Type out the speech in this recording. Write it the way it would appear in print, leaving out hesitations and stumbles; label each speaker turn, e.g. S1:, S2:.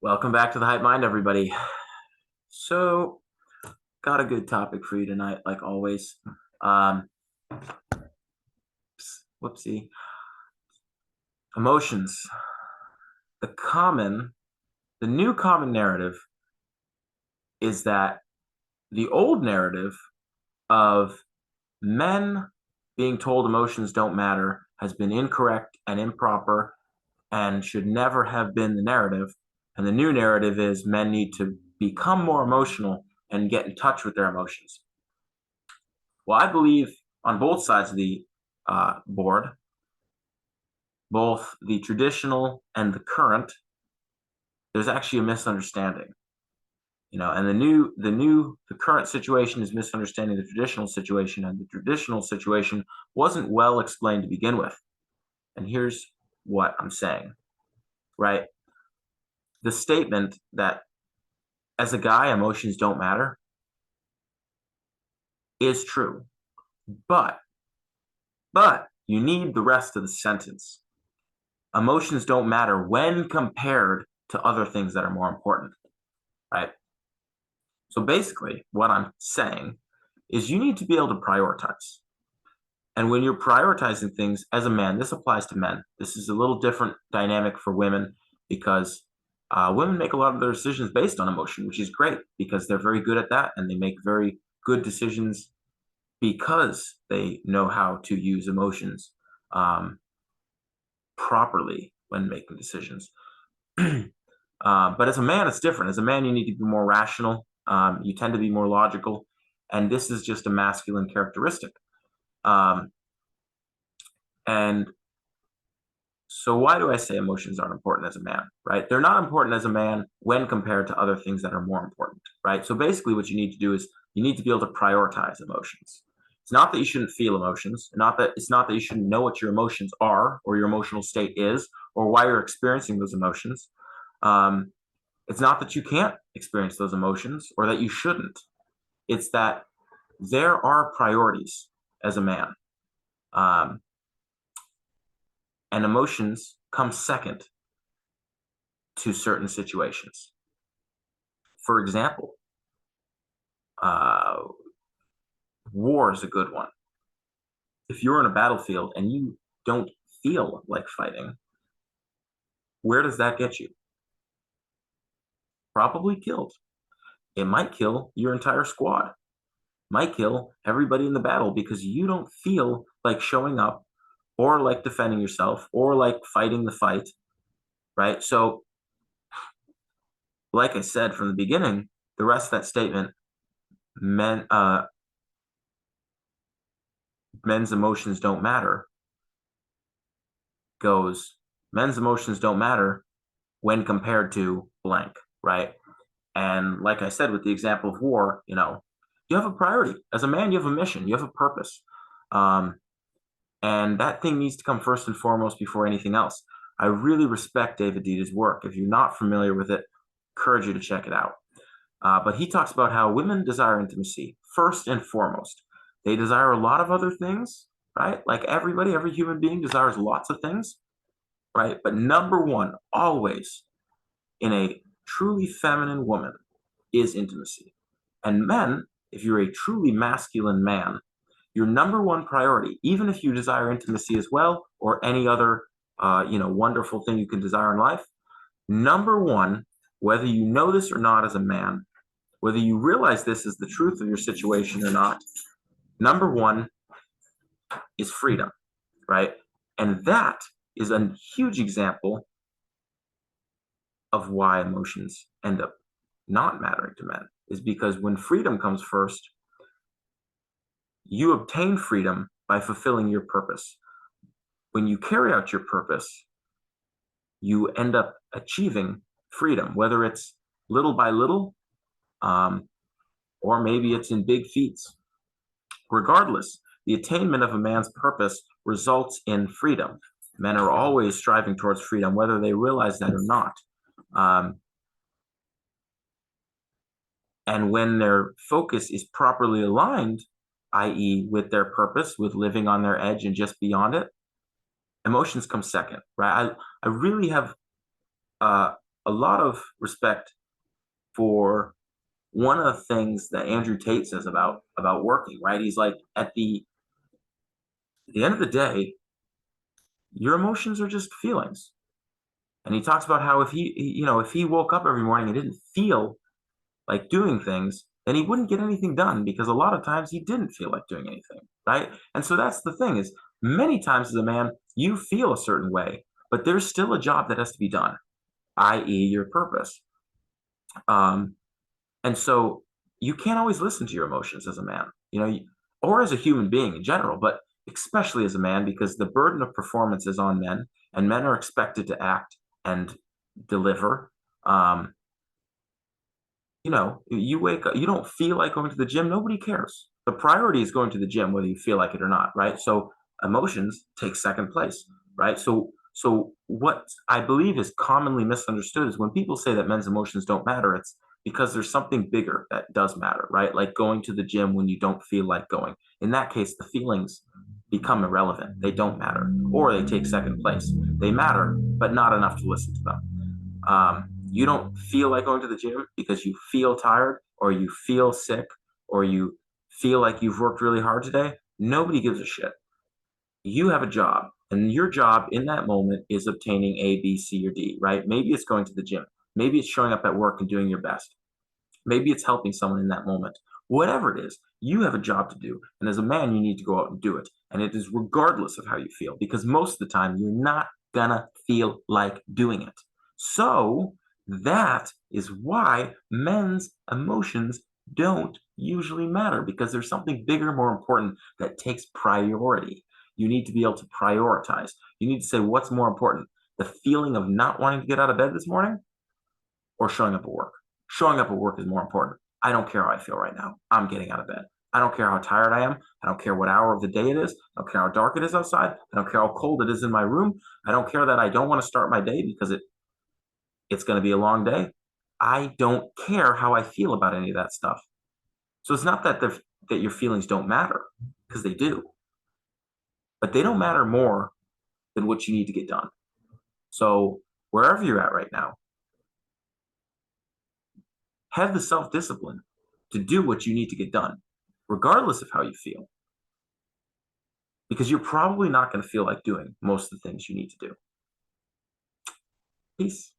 S1: Welcome back to the Hype Mind, everybody. So, got a good topic for you tonight, like always. Whoopsie. Emotions. The new common narrative is that the old narrative of men being told emotions don't matter has been incorrect and improper and should never have been the narrative. And the new narrative is men need to become more emotional and get in touch with their emotions. Well, I believe on both sides of the board, both the traditional and the current, there's actually a misunderstanding. And the current situation is misunderstanding the traditional situation, and the traditional situation wasn't well explained to begin with. And here's what I'm saying, right? The statement that as a guy, emotions don't matter is true, but you need the rest of the sentence. Emotions don't matter when compared to other things that are more important, right? So basically, what I'm saying is you need to be able to prioritize. And when you're prioritizing things as a man, this applies to men. This is a little different dynamic for women because women make a lot of their decisions based on emotion, which is great because they're very good at that and they make very good decisions because they know how to use emotions properly when making decisions. But as a man, it's different. As a man, you need to be more rational. You tend to be more logical. And this is just a masculine characteristic. And so why do I say emotions aren't important as a man, right? They're not important as a man when compared to other things that are more important, right? So basically what you need to do is you need to be able to prioritize emotions. It's not that you shouldn't feel emotions, it's not that you shouldn't know what your emotions are or your emotional state is or why you're experiencing those emotions. It's not that you can't experience those emotions or that you shouldn't. It's that there are priorities as a man. And emotions come second to certain situations. For example, war is a good one. If you're in a battlefield and you don't feel like fighting, where does that get you? Probably killed. It might kill your entire squad. Might kill everybody in the battle because you don't feel like showing up or like defending yourself or like fighting the fight, right? So, like I said from the beginning, the rest of that statement, men's emotions don't matter, goes, men's emotions don't matter when compared to blank, right? And like I said, with the example of war, you have a priority. As a man, you have a mission, you have a purpose. And that thing needs to come first and foremost before anything else. I really respect David Deeda's work. If you're not familiar with it, encourage you to check it out. But he talks about how women desire intimacy first and foremost. They desire a lot of other things, right? Like everybody, every human being desires lots of things, right? But number one, always in a truly feminine woman is intimacy. And men, if you're a truly masculine man, your number one priority, even if you desire intimacy as well, or any other, wonderful thing you can desire in life, number one, whether you know this or not as a man, whether you realize this is the truth of your situation or not, number one is freedom, right? And that is a huge example of why emotions end up not mattering to men, is because when freedom comes first, you obtain freedom by fulfilling your purpose. When you carry out your purpose, you end up achieving freedom, whether it's little by little, or maybe it's in big feats. Regardless, the attainment of a man's purpose results in freedom. Men are always striving towards freedom, whether they realize that or not. And when their focus is properly aligned i.e., with their purpose, with living on their edge and just beyond it, emotions come second, right? I really have uh, a lot of respect for one of the things that Andrew Tate says about working, right? He's like, at the end of the day, your emotions are just feelings. And he talks about how if he woke up every morning and didn't feel like doing things, then he wouldn't get anything done because a lot of times he didn't feel like doing anything, right? And so that's the thing is many times as a man, you feel a certain way, but there's still a job that has to be done, i.e., your purpose. Um, and so you can't always listen to your emotions as a man, or as a human being in general, but especially as a man, because the burden of performance is on men, and men are expected to act and deliver. Um, you wake up, you don't feel like going to the gym, nobody cares. The priority is going to the gym, whether you feel like it or not, right? So emotions take second place, right? So what I believe is commonly misunderstood is when people say that men's emotions don't matter, it's because there's something bigger that does matter, right? Like going to the gym when you don't feel like going. In that case, the feelings become irrelevant. They don't matter, or they take second place. They matter, but not enough to listen to them. You don't feel like going to the gym because you feel tired or you feel sick or you feel like you've worked really hard today. Nobody gives a shit. You have a job, and your job in that moment is obtaining A, B, C, or D, right? Maybe it's going to the gym. Maybe it's showing up at work and doing your best. Maybe it's helping someone in that moment. Whatever it is, you have a job to do. And as a man, you need to go out and do it. And it is regardless of how you feel, because most of the time, you're not gonna feel like doing it. So that is why men's emotions don't usually matter, because there's something bigger, more important that takes priority. You need to be able to prioritize. You need to say, what's more important? The feeling of not wanting to get out of bed this morning or showing up at work? Showing up at work is more important. I don't care how I feel right now. I'm getting out of bed. I don't care how tired I am. I don't care what hour of the day it is. I don't care how dark it is outside. I don't care how cold it is in my room. I don't care that I don't want to start my day because it's going to be a long day. I don't care how I feel about any of that stuff. So it's not that your feelings don't matter, because they do, but they don't matter more than what you need to get done. So wherever you're at right now, have the self-discipline to do what you need to get done, regardless of how you feel, because you're probably not going to feel like doing most of the things you need to do. Peace.